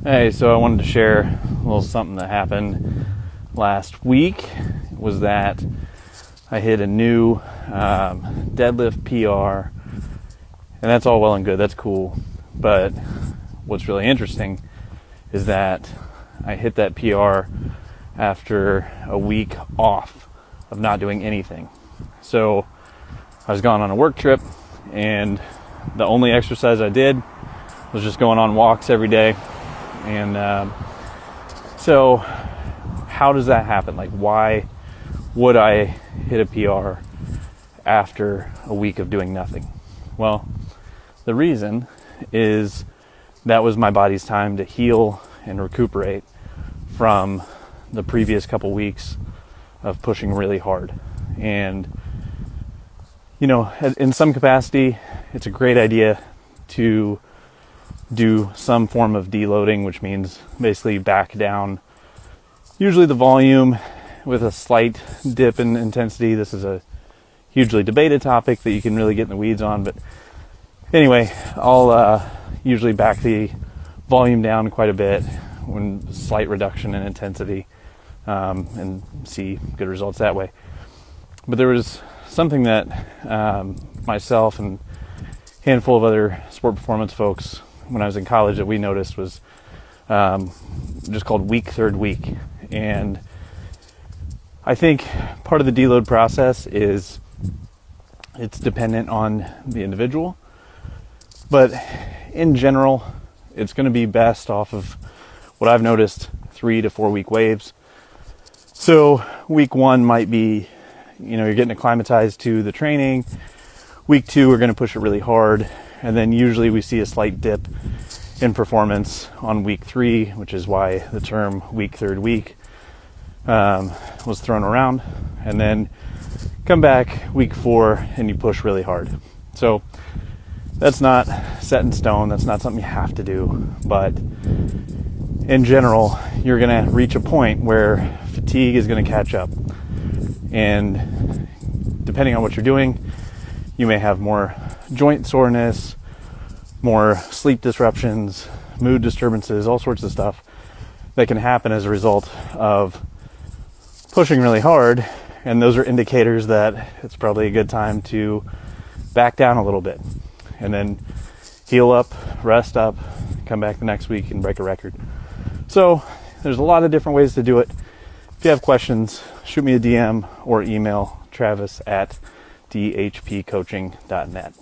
Hey, so I wanted to share a little something that happened last week. Was that I hit a new deadlift PR, and that's all well and good. That's cool. But what's really interesting is that I hit that PR after a week off of not doing anything. So I was gone on a work trip, and the only exercise I did was just going on walks every day. And so how does that happen? Like, why would I hit a PR after a week of doing nothing? Well, the reason is that was my body's time to heal and recuperate from the previous couple weeks of pushing really hard. And, you know, in some capacity, it's a great idea to do some form of deloading, which means basically back down usually the volume with a slight dip in intensity. This is a hugely debated topic that you can really get in the weeds on, but anyway, I'll usually back the volume down quite a bit when slight reduction in intensity, and see good results that way. But there was something that myself and a handful of other sport performance folks when I was in college that we noticed was just called week third week. And I think part of the deload process is it's dependent on the individual, but in general it's going to be best off of what I've noticed 3 to 4 week waves. So week 1 might be, you know, you're getting acclimatized to the training. Week 2 we're going to push it really hard. And then usually we see a slight dip in performance on week 3, which is why the term week third week was thrown around. And then come back week 4 and you push really hard. So that's not set in stone. That's not something you have to do. But in general, you're going to reach a point where fatigue is going to catch up. And depending on what you're doing, you may have more joint soreness, more sleep disruptions, mood disturbances, all sorts of stuff that can happen as a result of pushing really hard. And those are indicators that it's probably a good time to back down a little bit and then heal up, rest up, come back the next week and break a record. So there's a lot of different ways to do it. If you have questions, shoot me a DM or email travis@dhpcoaching.net.